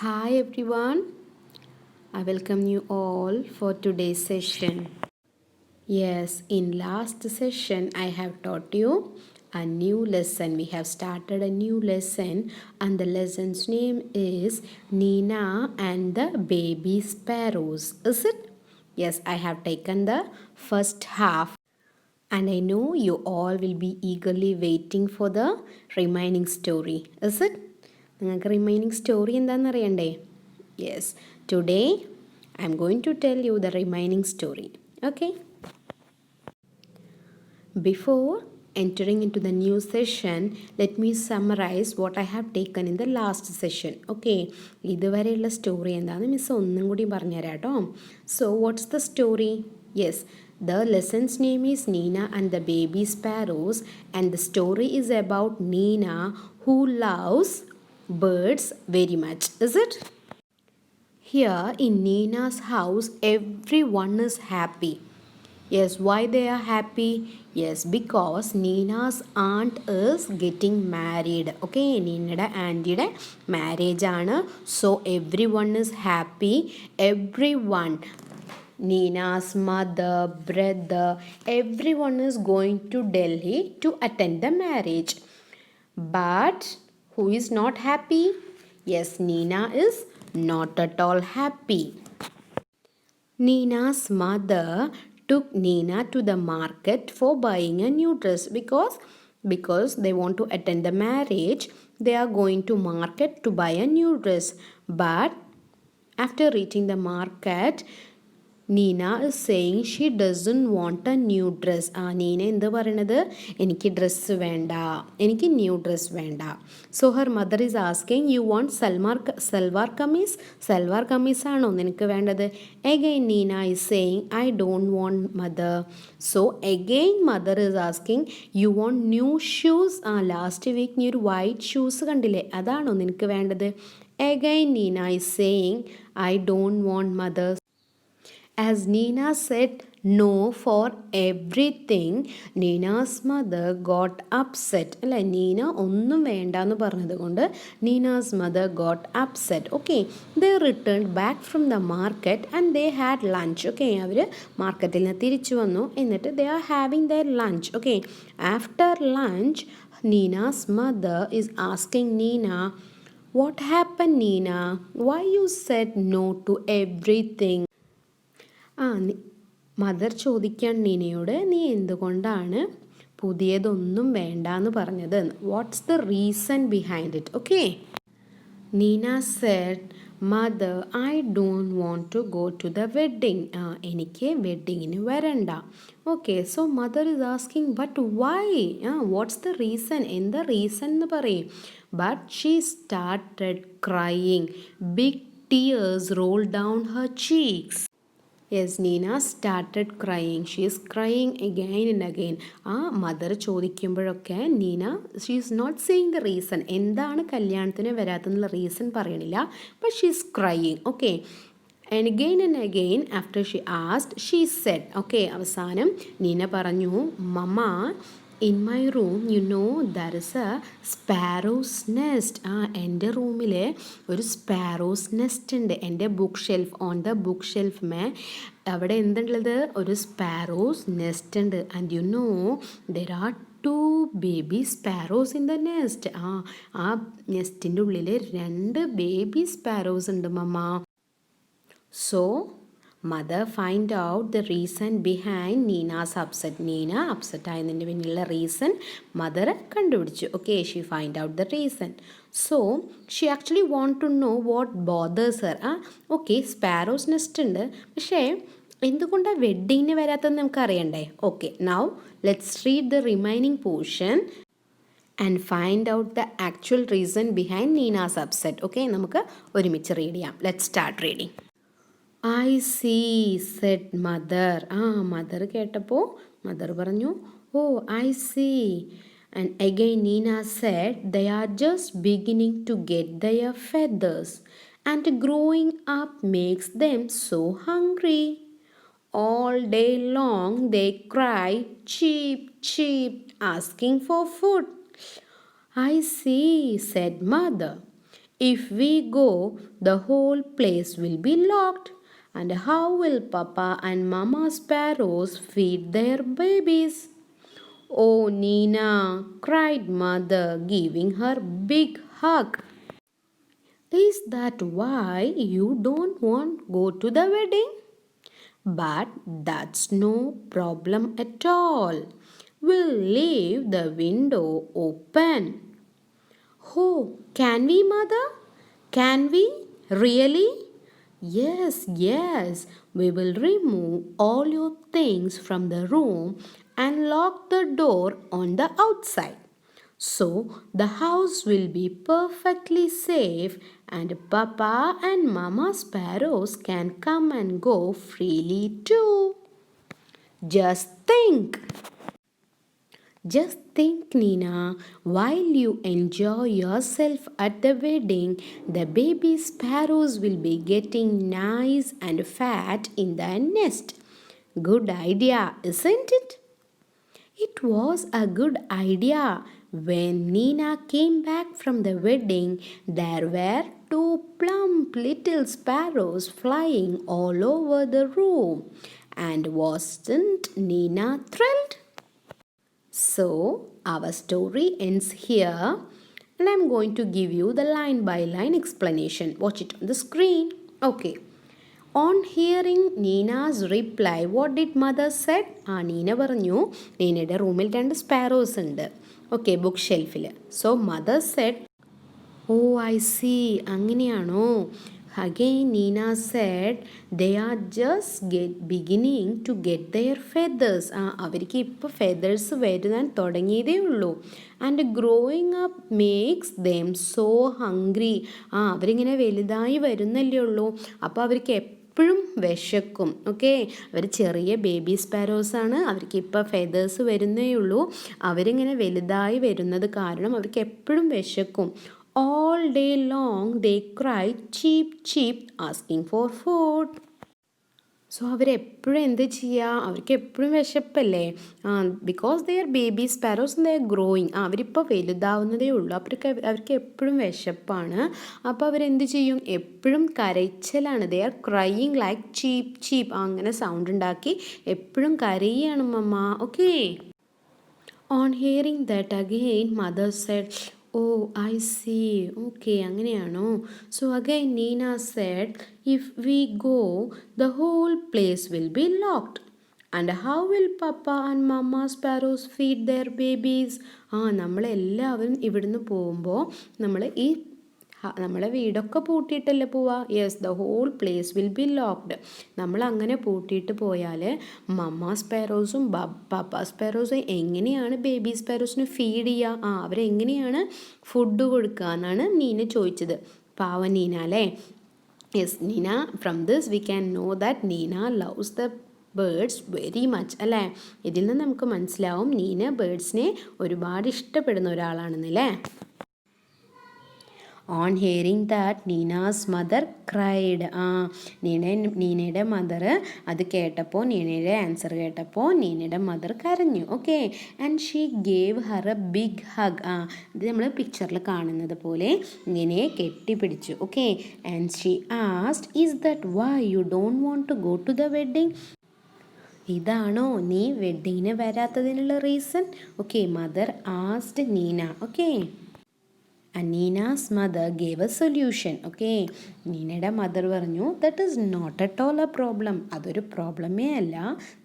Hi everyone, I welcome you all for today's session. Yes, in last session I have taught you a new lesson. We have started a new lesson and the lesson's name is Nina and the Baby Sparrows. Is it? Yes, I have taken the first half and I know you all will be eagerly waiting for the remaining story. Is it? നിങ്ങൾക്ക് remaining story എന്താണെന്ന് അറിയണ്ടേ? Yes, today I'm going to tell you the remaining story. Okay, before entering into the new session, let me summarize what I have taken in the last session. Okay, ഇതുവരെയുള്ള story എന്താണെന്ന് miss ഒന്നും കൂടി പറഞ്ഞുതരാം കേട്ടോ. So what's the story? Yes, the lesson's name is Nina and the Baby Sparrows, and the story is about Nina who loves birds very much. Is it? Here in Nina's house, everyone is happy. Yes, why they are happy? Yes, because Nina's aunt is getting married. Okay, Nina auntie's marriage aanu. So everyone is happy. Everyone, Nina's mother, brother, everyone is going to Delhi to attend the marriage. But who is not happy? Yes, Nina is not at all happy. Nina's mother took Nina to the market for buying a new dress because they want to attend the marriage. They are going to market to buy a new dress. But after reaching the market, Nina is saying she doesn't want a new dress. Nina എന്താ പറയണത്? എനിക്ക് dress വേണ്ട, എനിക്ക് new dress വേണ്ട. So her mother is asking, you want salwar kameez? Salwar kameez ആണോ നിനക്ക് വേണ്ടത്? Again Nina is saying, I don't want mother. So again mother is asking, you want new shoes? Last week നീ ഒരു വൈറ്റ് ഷൂസ് കണ്ടില്ലേ, അതാണോ നിനക്ക് വേണ്ടത്? Again Nina is saying, I don't want mother. As Nina said no for everything, Nina's mother got upset. അല്ലേ, നീന ഒന്നും വേണ്ട എന്ന് പറഞ്ഞത് കൊണ്ട് Nina's mother got upset. Okay, they returned back from the market and they had lunch. Okay, അവർ മാർക്കറ്റിൽ നിന്ന് തിരിച്ചു വന്നു, എന്നിട്ട് they are having their lunch. Okay, after lunch, Nina's mother is asking Nina, what happened Nina? Why you said no to everything? Mother ചോദിക്കാൻ നീനയോട്, നീ എന്തുകൊണ്ടാണ് പുതിയതൊന്നും വേണ്ട എന്ന് പറഞ്ഞത്? What's the reason behind it? Okay, Nina said, mother I don't want to go to the wedding. എനിക്ക് വെഡ്ഡിങ്ങിന് വരണ്ട. Okay, so mother is asking, but why? What's the reason? എന്താ റീസൺ എന്ന് പറയും. But she started crying. Big tears roll down her cheeks. Yes, Nina started crying. She is crying again and again. Mother ചോദിക്കുമ്പോഴൊക്കെ Neena, she is not saying the reason. എന്താണ് കല്യാണത്തിന് വരാത്തെന്നുള്ള reason പറയണില്ല, but she is crying. Okay, and again after she asked, she said, okay, അവസാനം നീന പറഞ്ഞു, mamma, in my room you know there is a sparrow's nest. എൻ്റെ റൂമിൽ ഒരു sparrow's nest ഉണ്ട്. എൻ്റെ bookshelf, on the bookshelf മേ അവിടെ എന്തുള്ളത്? ഒരു സ്പാരോസ് നെസ്റ്റ് ഉണ്ട്. And you know there are 2 baby sparrows in the nest. ആ നെസ്റ്റിൻ്റെ ഉള്ളിൽ 2 ബേബി സ്പാരോസ് ഉണ്ട് mamma. So mother find out the reason behind നീനാസ് upset. Neena upset ആയതിൻ്റെ പിന്നിലുള്ള റീസൺ മദർ കണ്ടുപിടിച്ചു. Okay, she find out the reason. So she actually want to know what bothers her. Okay, sparrows nest ഉണ്ട്, പക്ഷേ എന്തുകൊണ്ടാണ് വെഡ്ഡിങ്ങിന് വരാത്തതെന്ന് നമുക്ക് അറിയണ്ടേ? Okay, now let's read the remaining portion and find out the actual reason behind നീനാസ് upset. Okay, നമുക്ക് ഒരുമിച്ച് read ചെയ്യാം. Let's start reading. I see said mother. Mother കേട്ടപ്പോൾ മദർ പറഞ്ഞു, oh I see. And again Nina said, they are just beginning to get there feathers and growing up makes them so hungry. All day long they cry, cheep, cheep, asking for food. I see, said mother. If we go, the whole place will be locked. And how will Papa and Mama sparrows feed their babies? Oh, Nina, cried Mother, giving her big hug. Is that why you don't want to go to the wedding? But that's no problem at all. We'll leave the window open. Oh, can we, Mother? Can we? Really? Yes, yes. We will remove all your things from the room and lock the door on the outside. So the house will be perfectly safe and Papa and Mama sparrows can come and go freely too. Just think. Just think, Nina, while you enjoy yourself at the wedding, the baby sparrows will be getting nice and fat in the nest. Good idea, isn't it? It was a good idea. When Nina came back from the wedding, there were two plump little sparrows flying all over the room. And wasn't Nina thrilled? So, our story ends here, and I'm going to give you the line by line explanation. Watch it on the screen. Okay. On hearing Nina's reply, what did mother said? Nina പറഞ്ഞു നീനയുടെ റൂമിൽ 2 sparrows ഉണ്ട്. Okay, book ഷെൽഫിൽ. So mother said, oh I see, അങ്ങനെയാണോ? Again Nina said they are just beginning to get their feathers. അവർക്ക് ഇപ്പോൾ feathers വരുവാൻ തുടങ്ങിയതേ ഉള്ളൂ. And growing up makes them so hungry. അവരിങ്ങനെ വലുതായി വരുന്നല്ലേ ഉള്ളൂ. അപ്പോൾ അവർക്ക് എപ്പോഴും വിശക്കും. ഓക്കെ, അവർ ചെറിയ ബേബി സ്പാരോസാണ്. അവർക്ക് ഇപ്പോൾ ഫെദേഴ്സ് വരുന്നേ ഉള്ളൂ. അവരിങ്ങനെ വലുതായി വരുന്നത് കാരണം അവർക്ക് എപ്പോഴും വിശക്കും. All day long they cry cheep cheep asking for food. So അവരെപ്പോഴും എന്ത് ചെയ്യുക? അവർക്ക് എപ്പോഴും വിശപ്പല്ലേ? Because they are baby sparrows they are growing. അവരിപ്പോൾ വലുതാവുന്നതേ ഉള്ളൂ. അവർക്ക് എപ്പോഴും വിശപ്പാണ്. അപ്പോൾ അവരെന്ത് ചെയ്യും? എപ്പോഴും കരച്ചിലാണ്. They are crying like cheep cheep. അങ്ങനെ സൗണ്ട് ഉണ്ടാക്കി എപ്പോഴും കരയാണ് മമ്മ. Okay. On hearing that again mother said, oh I see, okay അങ്ങനെയാണോ? So again Nina said, if we go the whole place will be locked. And how will papa and mamma sparrows feed their babies? നമ്മളെല്ലാവരും ഇവിടുന്ന് പോകുമ്പോൾ നമ്മളെ വീടൊക്കെ പൂട്ടിയിട്ടല്ലേ പോവുക? Yes, the whole place will be locked. നമ്മളങ്ങനെ പൂട്ടിയിട്ട് പോയാൽ മമ്മ സ്പാരോസും പപ്പ സ്പാരോസും എങ്ങനെയാണ് ബേബി സ്പാരോസിന് ഫീഡ് ചെയ്യുക? അവരെങ്ങനെയാണ് ഫുഡ് കൊടുക്കുക എന്നാണ് നീന ചോദിച്ചത്. പാവ നീന അല്ലേ? Yes, Nina, from this we can know that Nina loves the birds very much അല്ലേ? ഇതിൽ നിന്ന് നമുക്ക് മനസ്സിലാവും നീന ബേർഡ്സിനെ ഒരുപാട് ഇഷ്ടപ്പെടുന്ന ഒരാളാണെന്നല്ലേ. On hearing that Nina's mother cried. നീനയുടെ മദർ അത് കേട്ടപ്പോൾ, നീനയുടെ ആൻസർ കേട്ടപ്പോൾ നീനയുടെ മദർ കരഞ്ഞു. Okay, and she gave her a big hug. ഇത് നമ്മൾ പിക്ചറിൽ കാണുന്നത് പോലെ ഇങ്ങനെ കെട്ടിപ്പിടിച്ചു. Okay, and she asked, is that why you don't want to go to the wedding? ഇതാണോ നീ വെഡ്ഡിങ്ങിന് വരാത്തതിനുള്ള reason? Okay, mother asked Nina. Okay, and Nina's mother gave a solution. Okay, നീനയുടെ മദർ പറഞ്ഞു, that is not at all a problem. അതൊരു പ്രോബ്ലമേ അല്ല.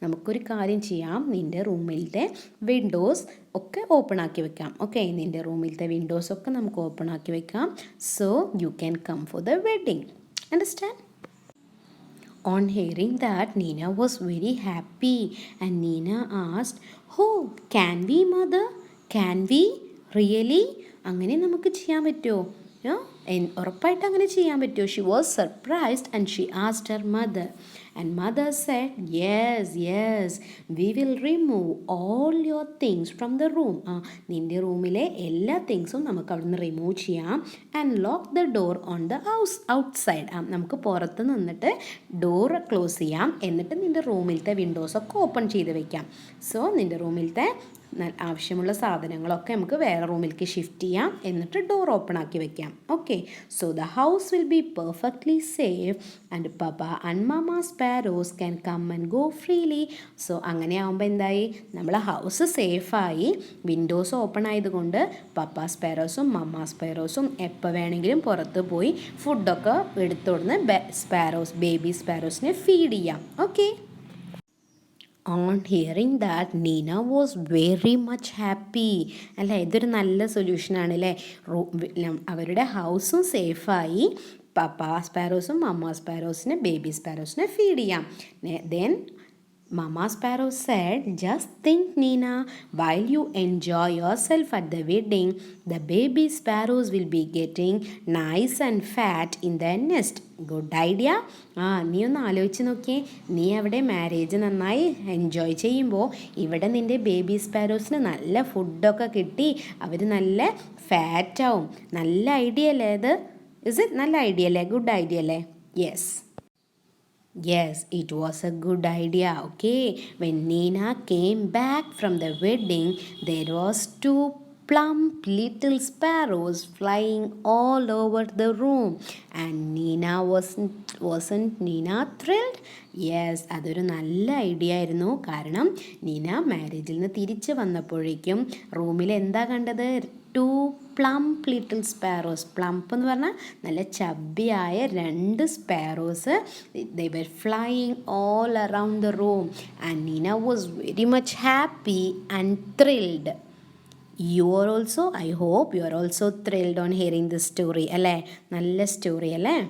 നമുക്കൊരു കാര്യം ചെയ്യാം, നിൻ്റെ റൂമിലത്തെ വിൻഡോസ് ഒക്കെ ഓപ്പൺ ആക്കി വെക്കാം. ഓക്കെ, നിൻ്റെ റൂമിലത്തെ വിൻഡോസ് ഒക്കെ നമുക്ക് ഓപ്പൺ ആക്കി വെക്കാം. So you can come for the wedding. Understand? On hearing that, Nina was very happy and Nina asked, oh, can we, mother? Can we? Really? അങ്ങനെ നമുക്ക് ചെയ്യാൻ പറ്റുമോ? ഉറപ്പായിട്ട് അങ്ങനെ ചെയ്യാൻ പറ്റുമോ? She was surprised and she asked her mother. And mother said, yes yes, we will remove all your things from the room. നിൻ്റെ റൂമിലെ എല്ലാ തിങ്സും നമുക്ക് അവിടെ നിന്ന് റിമൂവ് ചെയ്യാം. And lock the door on the outside. നമുക്ക് പുറത്ത് നിന്നിട്ട് ഡോർ ക്ലോസ് ചെയ്യാം. എന്നിട്ട് നിൻ്റെ റൂമിലത്തെ വിൻഡോസൊക്കെ ഓപ്പൺ ചെയ്ത് വെക്കാം. സോ നിൻ്റെ റൂമിലത്തെ ആവശ്യമുള്ള സാധനങ്ങളൊക്കെ നമുക്ക് വേറെ റൂമിലേക്ക് ഷിഫ്റ്റ് ചെയ്യാം, എന്നിട്ട് ഡോർ ഓപ്പൺ ആക്കി വെക്കാം. Okay, so the house will be perfectly safe and papa and mamma sparrows can come and go freely. So അങ്ങനെ ആകുമ്പോൾ എന്തായി, നമ്മളെ ഹൗസ് സേഫായി, വിൻഡോസ് ഓപ്പൺ ആയതുകൊണ്ട് പപ്പ സ്പാരോസും മമ്മ സ്പാരോസും എപ്പോൾ വേണമെങ്കിലും പുറത്ത് പോയി ഫുഡൊക്കെ എടുത്തുകൊടുന്ന് ബേബി സ്പാരോസിനെ ഫീഡ് ചെയ്യാം. Okay. On hearing that, Nina was very much happy. അല്ലേ, ഇതൊരു നല്ല സൊല്യൂഷനാണ് അല്ലേ. അവരുടെ ഹൗസും സേഫായി, പപ്പ സ്പാരോസും മമ്മ സ്പാരോസിനെ ബേബി സ്പാരോസിനെ ഫീഡ് ചെയ്യാം. Then Mama Sparrow said, "Just think, Nina, while you enjoy yourself at the wedding, the baby sparrows will be getting nice and fat in their nest. Good idea?" നീ ഒന്ന് ആലോചിച്ച് നോക്കിയേ, നീ അവിടെ മാരേജ് നന്നായി enjoy ചെയ്യുമ്പോൾ ഇവിടെ നിൻ്റെ ബേബി സ്പാരോസിന് നല്ല ഫുഡൊക്കെ കിട്ടി, അവർ നല്ല ഫാറ്റാവും. നല്ല ഐഡിയ അല്ലേ അത്? നല്ല ഐഡിയ അല്ലേ? ഗുഡ് ഐഡിയ അല്ലേ? Yes. Yes, it was a good idea. Okay, when Nina came back from the wedding, there was 2 plump little sparrows flying all over the room. And Nina wasn't Nina thrilled? Yes, അതൊരു നല്ല idea ആയിരുന്നു. കാരണം നീന മാരേജിൽ നിന്ന് തിരിച്ച് വന്നപ്പോഴേക്കും റൂമിൽ എന്താ കണ്ടത്? 2 പ്ലംപ് ലിറ്റിൽ സ്പാരോസ്. പ്ലംപ് എന്ന് പറഞ്ഞാൽ നല്ല ചബ്ബിയായ 2 sparrows. They were flying all around the room and Nina was very much happy and thrilled. You are also, I hope you are also thrilled on hearing this story അല്ലേ? നല്ല story അല്ലേ?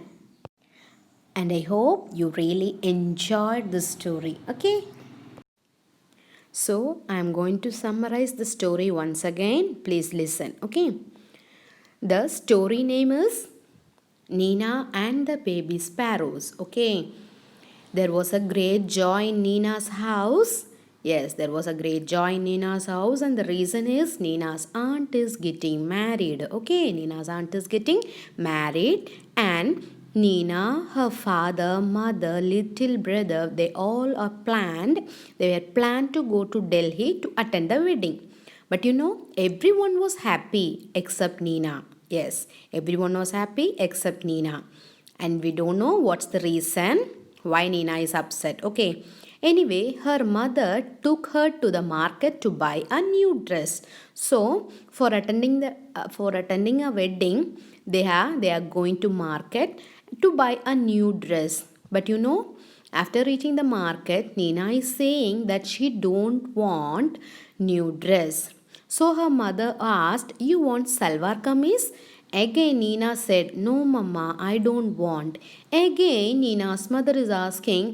And I hope you really enjoyed the story. Okay, so I am going to summarize the story once again. Please listen. Okay, the story name is Nina and the Baby Sparrows. Okay, there was a great joy in Nina's house. Yes, there was a great joy in Nina's house, and the reason is Nina's aunt is getting married. Okay, Nina's aunt is getting married, and Nina, her father, mother, little brother, they were planned to go to Delhi to attend the wedding. But everyone was happy except Nina. Yes, everyone was happy except Nina. And we don't know what's the reason why Nina is upset. Okay. Anyway, her mother took her to the market to buy a new dress. So, for attending a wedding, they are going to market to buy a new dress. But after reaching the market, Nina is saying that she don't want new dress. So her mother asked, "You want salwar kameez?" Again Nina said, "No mama, I don't want." Again Nina's mother is asking,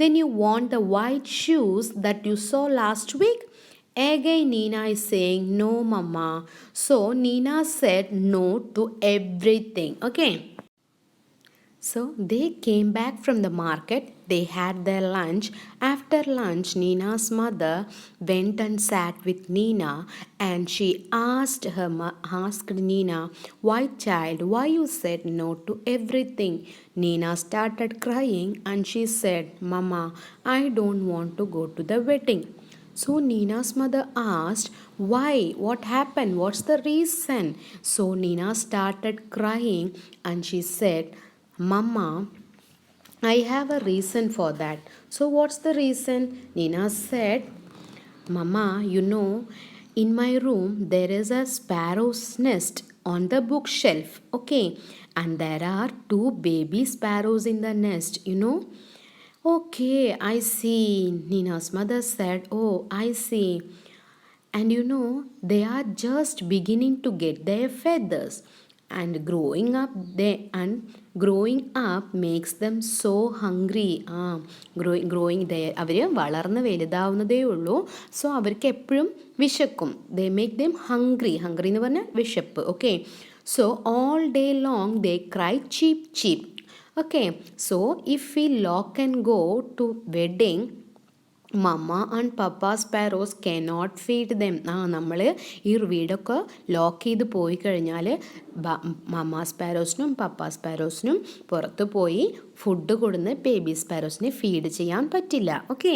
"Then you want the white shoes that you saw last week?" Again Nina is saying, "No mama." So Nina said no to everything. Okay. So they came back from the market. They had their lunch. After lunch, Nina's mother went and sat with Nina, and she asked Nina, "Why, child, why you said no to everything?" Nina started crying and she said, "Mama, I don't want to go to the wedding." So Nina's mother asked, "Why? What happened? What's the reason?" So Nina started crying and she said, "Mama, I have a reason for that." So what's the reason? Nina said, "Mama, in my room there is a sparrow's nest on the bookshelf. Okay, and there are 2 baby sparrows in the nest, Okay, I see." Nina's mother said, "Oh, I see. And they are just beginning to get their feathers. And growing up makes them so hungry." അവർ വളർന്ന് വലുതാവുന്നതേ ഉള്ളൂ. So അവർക്ക് എപ്പോഴും വിശക്കും. They make them hungry എന്ന് പറഞ്ഞാൽ വിശപ്പ്. Okay, so all day long they cry cheep cheep. Okay, so if we lock and go to wedding, Mama and Papa sparrows cannot feed them. നമ്മൾ ഈ വീടൊക്കെ ലോക്ക് ചെയ്ത് പോയി കഴിഞ്ഞാൽ മമ്മ സ്പാരോസിനും പപ്പ സ്പാരോസിനും പുറത്ത് പോയി ഫുഡ് കൊടുന്ന് ബേബി സ്പാരോസിനെ ഫീഡ് ചെയ്യാൻ പറ്റില്ല. Okay,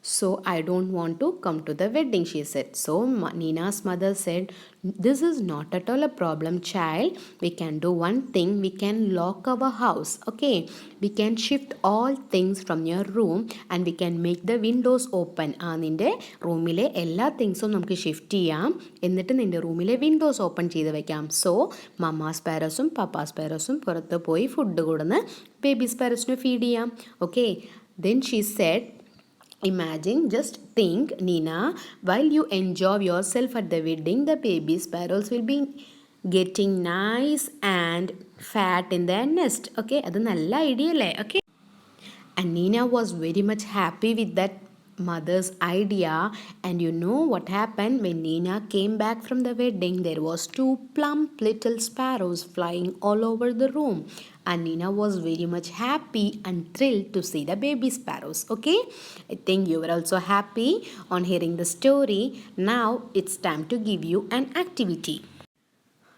So I don't want to come to the wedding, she said. So Nina's mother said, this is not at all a problem, child. We can do one thing. We can lock our house. Okay, we can shift all things from your room and we can make the windows open. നിൻ്റെ റൂമിലെ എല്ലാ തിങ്സും നമുക്ക് shift ചെയ്യാം, എന്നിട്ട് നിൻ്റെ റൂമിലെ Windows open ചെയ്ത് വെക്കാം. സോ മമ്മാസ് പാരസും പപ്പാസ് പാരസും പുറത്ത് പോയി ഫുഡ് കൊടുന്ന് ബേബീസ് പാരസിന് ഫീഡ് ചെയ്യാം. Okay, then she said, imagine, just think, Nina, while you enjoy yourself at the wedding, the baby sparrows will be getting nice and fat in their nest. Okay, അത് നല്ല idea അല്ലേ? Okay, and Nina was very much happy with that mother's idea. And you know what happened? When Nina came back from the wedding, there was 2 plump little sparrows flying all over the room, and Nina was very much happy and thrilled to see the baby sparrows. Okay, I think you were also happy on hearing the story. Now it's time to give you an activity.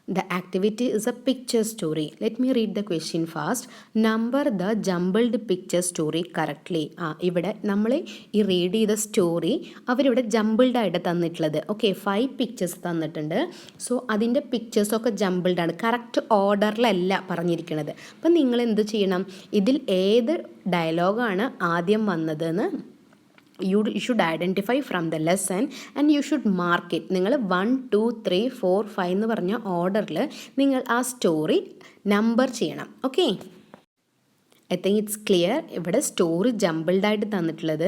The activity is a picture story. Let me read the question first. Number the jumbled picture story correctly. ഇവിടെ നമ്മൾ ഈ read ചെയ്ത story അവരിവിടെ jumbled ആയിട്ട് തന്നിട്ടുള്ളത്. Okay, 5 pictures തന്നിട്ടുണ്ട്. So അതിൻ്റെ പിക്ചേഴ്സൊക്കെ jumbled ആണ്, കറക്റ്റ് ഓർഡറിലല്ല പറഞ്ഞിരിക്കുന്നത്. അപ്പം നിങ്ങൾ എന്ത് ചെയ്യണം, ഇതിൽ ഏത് ഡയലോഗാണ് ആദ്യം വന്നതെന്ന് you should identify from the lesson and you should mark it. നിങ്ങൾ 1 2 3 4 5 എന്ന് പറഞ്ഞ ഓർഡറിൽ നിങ്ങൾ ആ സ്റ്റോറി നമ്പർ ചെയ്യണം. Okay, I think it's clear. ഇവിടെ സ്റ്റോറി ജംബിൾഡ് ആയിട്ട് തന്നിട്ടുള്ളത്,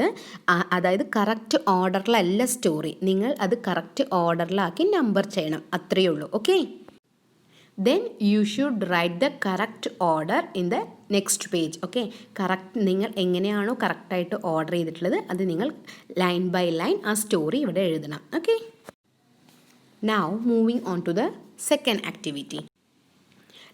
അതായത് കറക്റ്റ് ഓർഡറിലല്ല സ്റ്റോറി. നിങ്ങൾ അത് കറക്റ്റ് ഓർഡറിലാക്കി നമ്പർ ചെയ്യണം, അത്രയേ ഉള്ളൂ. Okay, then you should write the correct order in the next page. Okay, correct നിങ്ങൾ എങ്ങനെയാണോ കറക്റ്റായിട്ട് ഓർഡർ ചെയ്തിട്ടുള്ളത് അത് നിങ്ങൾ ലൈൻ ബൈ ലൈൻ ആ സ്റ്റോറി ഇവിടെ എഴുതണം. Okay, now moving on to the second activity.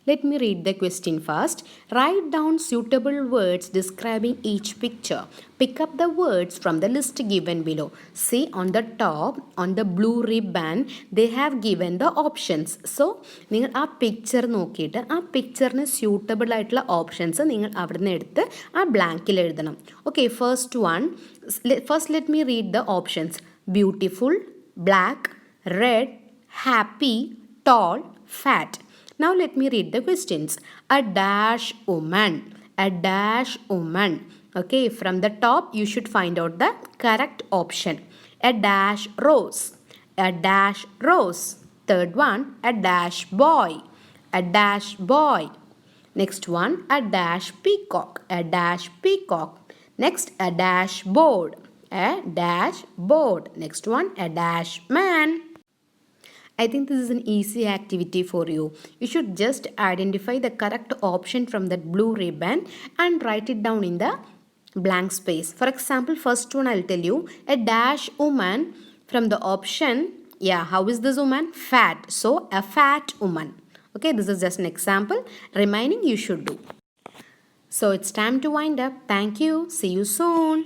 Let me read the question first. Write down suitable words describing each picture. Pick up the words from the list given below. See on the top, on the blue ribbon, they have given the options. So, നിങ്ങൾ ആ picture നോക്കിയിട്ട് ആ പിക്ചറിന് suitable ആയിട്ടുള്ള options നിങ്ങൾ അവിടെ നിന്ന് എടുത്ത് ആ ബ്ലാങ്കിൽ എഴുതണം. Okay, first let me read the options. Beautiful, black, red, happy, tall, fat. Now let me read the questions. A dash woman. A dash woman. Okay, from the top you should find out the correct option. A dash rose. A dash rose. Third one, a dash boy. A dash boy. Next one, a dash peacock. A dash peacock. Next, a dash board. A dash board. Next one, a dash man. I think this is an easy activity for you. You should just identify the correct option from that blue ribbon and write it down in the blank space. For example, first one I'll tell you, a dash woman. From the option, yeah, how is this woman? Fat. So, a fat woman. Okay, this is just an example. Remaining you should do. So, it's time to wind up. Thank you. See you soon.